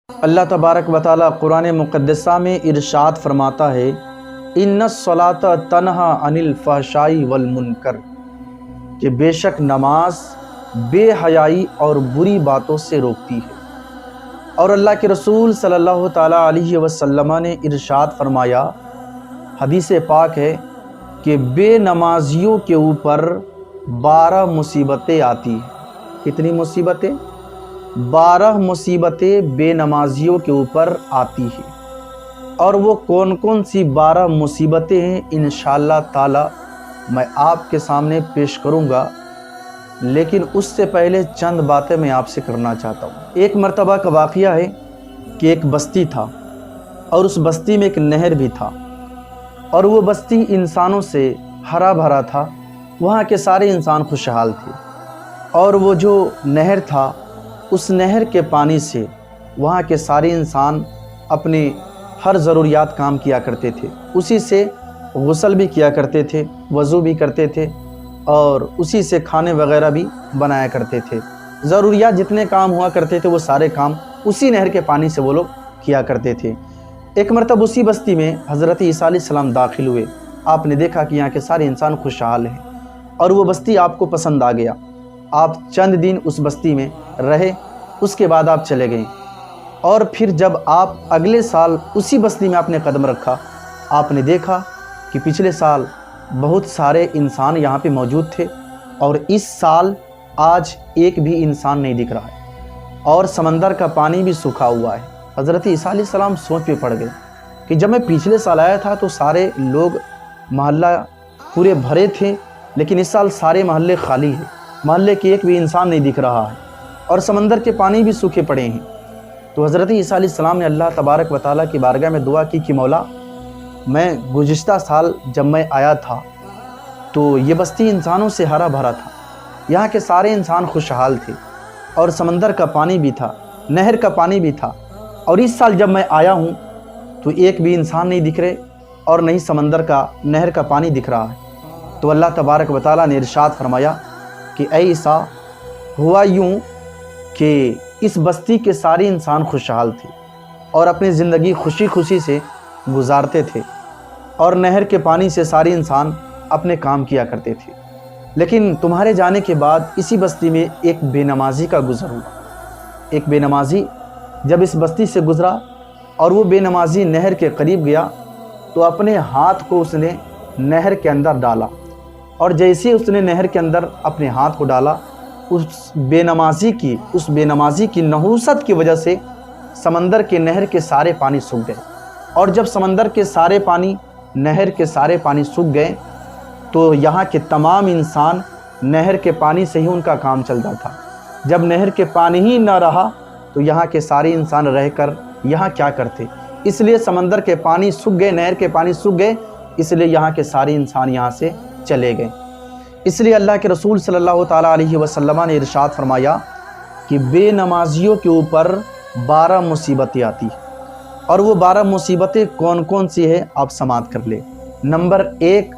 اللہ تبارک و تعالی قرآن مقدسہ میں ارشاد فرماتا ہے ان الصلاۃ تنہا عن الفحشاء والمنکر، کہ بے شک نماز بے حیائی اور بری باتوں سے روکتی ہے۔ اور اللہ کے رسول صلی اللہ تعالیٰ علیہ وسلم نے ارشاد فرمایا، حدیث پاک ہے کہ بے نمازیوں کے اوپر 12 مصیبتیں آتی ہیں۔ کتنی مصیبتیں؟ 12 مصیبتیں بے نمازیوں کے اوپر آتی ہیں۔ اور وہ کون کون سی 12 مصیبتیں ہیں انشاءاللہ تعالی میں آپ کے سامنے پیش کروں گا، لیکن اس سے پہلے چند باتیں میں آپ سے کرنا چاہتا ہوں۔ ایک مرتبہ کا واقعہ ہے کہ ایک بستی تھا اور اس بستی میں ایک نہر بھی تھا، اور وہ بستی انسانوں سے ہرا بھرا تھا۔ وہاں کے سارے انسان خوشحال تھے، اور وہ جو نہر تھا اس نہر کے پانی سے وہاں کے سارے انسان اپنے ہر ضروریات کام کیا کرتے تھے۔ اسی سے غسل بھی کیا کرتے تھے، وضو بھی کرتے تھے، اور اسی سے کھانے وغیرہ بھی بنایا کرتے تھے۔ ضروریات جتنے کام ہوا کرتے تھے وہ سارے کام اسی نہر کے پانی سے وہ لوگ کیا کرتے تھے۔ ایک مرتبہ اسی بستی میں حضرت عیسیٰ علیہ السلام داخل ہوئے۔ آپ نے دیکھا کہ یہاں کے سارے انسان خوشحال ہیں، اور وہ بستی آپ کو پسند آ گیا۔ آپ چند دن اس بستی میں رہے، اس کے بعد آپ چلے گئے، اور پھر جب آپ اگلے سال اسی بستی میں آپ نے قدم رکھا، آپ نے دیکھا کہ پچھلے سال بہت سارے انسان یہاں پہ موجود تھے، اور اس سال آج ایک بھی انسان نہیں دکھ رہا ہے، اور سمندر کا پانی بھی سوکھا ہوا ہے۔ حضرت عیسیٰ علیہ السلام سوچ میں پڑ گئے کہ جب میں پچھلے سال آیا تھا تو سارے لوگ محلہ پورے بھرے تھے، لیکن اس سال سارے محلے خالی ہیں، محلے کے ایک بھی انسان نہیں دکھ رہا ہے، اور سمندر کے پانی بھی سوکھے پڑے ہیں۔ تو حضرت عیسیٰ علیہ السلام نے اللہ تبارک و تعالیٰ کی بارگاہ میں دعا کی کہ مولا، میں گزشتہ سال جب میں آیا تھا تو یہ بستی انسانوں سے ہرا بھرا تھا، یہاں کے سارے انسان خوشحال تھے، اور سمندر کا پانی بھی تھا، نہر کا پانی بھی تھا، اور اس سال جب میں آیا ہوں تو ایک بھی انسان نہیں دکھ رہے، اور نہیں سمندر کا نہر کا پانی دکھ رہا ہے۔ تو اللہ تبارک و تعالیٰ نے ارشاد فرمایا کہ اے عیسیٰ، ہوا یوں کہ اس بستی کے سارے انسان خوشحال تھے، اور اپنی زندگی خوشی خوشی سے گزارتے تھے، اور نہر کے پانی سے سارے انسان اپنے کام کیا کرتے تھے، لیکن تمہارے جانے کے بعد اسی بستی میں ایک بے نمازی کا گزر ہوا۔ ایک بے نمازی جب اس بستی سے گزرا، اور وہ بے نمازی نہر کے قریب گیا تو اپنے ہاتھ کو اس نے نہر کے اندر ڈالا، اور جیسے اس نے نہر کے اندر اپنے ہاتھ کو ڈالا، اس بے نمازی کی نحوست کی وجہ سے سمندر کے نہر کے سارے پانی سوکھ گئے۔ اور جب سمندر کے سارے پانی، نہر کے سارے پانی سوکھ گئے تو یہاں کے تمام انسان نہر کے پانی سے ہی ان کا کام چلتا تھا۔ جب نہر کے پانی ہی نہ رہا تو یہاں کے سارے انسان رہ کر یہاں کیا کرتے؟ اس لیے سمندر کے پانی سوکھ گئے، نہر کے پانی سوکھ گئے، اس لیے یہاں کے سارے انسان یہاں سے چلے گئے۔ اس لیے اللہ کے رسول صلی اللہ تعالیٰ علیہ وسلم نے ارشاد فرمایا کہ بے نمازیوں کے اوپر 12 مصیبتیں آتی ہیں، اور وہ 12 مصیبتیں کون کون سی ہیں آپ سماعت کر لیں۔ نمبر 1،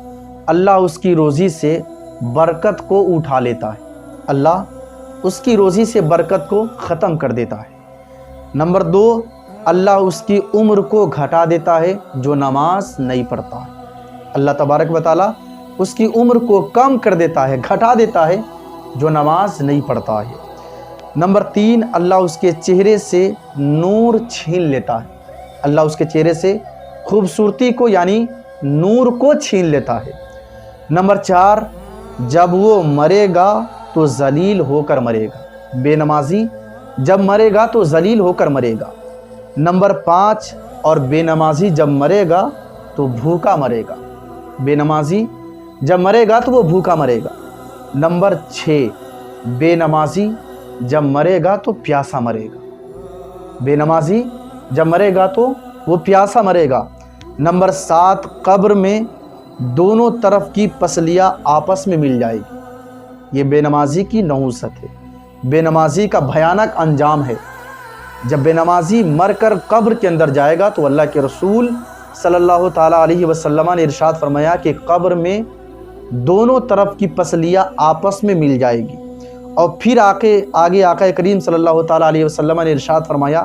اللہ اس کی روزی سے برکت کو اٹھا لیتا ہے، اللہ اس کی روزی سے برکت کو ختم کر دیتا ہے۔ نمبر 2، اللہ اس کی عمر کو گھٹا دیتا ہے جو نماز نہیں پڑھتا ہے، اللہ تبارک و تعالیٰ اس کی عمر کو کم کر دیتا ہے، گھٹا دیتا ہے جو نماز نہیں پڑھتا ہے۔ نمبر 3، اللہ اس کے چہرے سے نور چھین لیتا ہے، اللہ اس کے چہرے سے خوبصورتی کو یعنی نور کو چھین لیتا ہے۔ نمبر 4، جب وہ مرے گا تو ذلیل ہو کر مرے گا، بے نمازی جب مرے گا تو ذلیل ہو کر مرے گا۔ نمبر 5، اور بے نمازی جب مرے گا تو بھوکا مرے گا، بے نمازی جب مرے گا تو وہ بھوکا مرے گا۔ نمبر 6، بے نمازی جب مرے گا تو پیاسا مرے گا، بے نمازی جب مرے گا تو وہ پیاسا مرے گا۔ نمبر 7، قبر میں دونوں طرف کی پسلیاں آپس میں مل جائے گی، یہ بے نمازی کی نحوست ہے، بے نمازی کا بھیانک انجام ہے۔ جب بے نمازی مر کر قبر کے اندر جائے گا تو اللہ کے رسول صلی اللہ تعالیٰ علیہ وسلم نے ارشاد فرمایا کہ قبر میں دونوں طرف کی پسلیاں آپس میں مل جائے گی، اور پھر آگے آقا کریم صلی اللہ تعالیٰ علیہ وسلم نے ارشاد فرمایا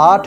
8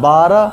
12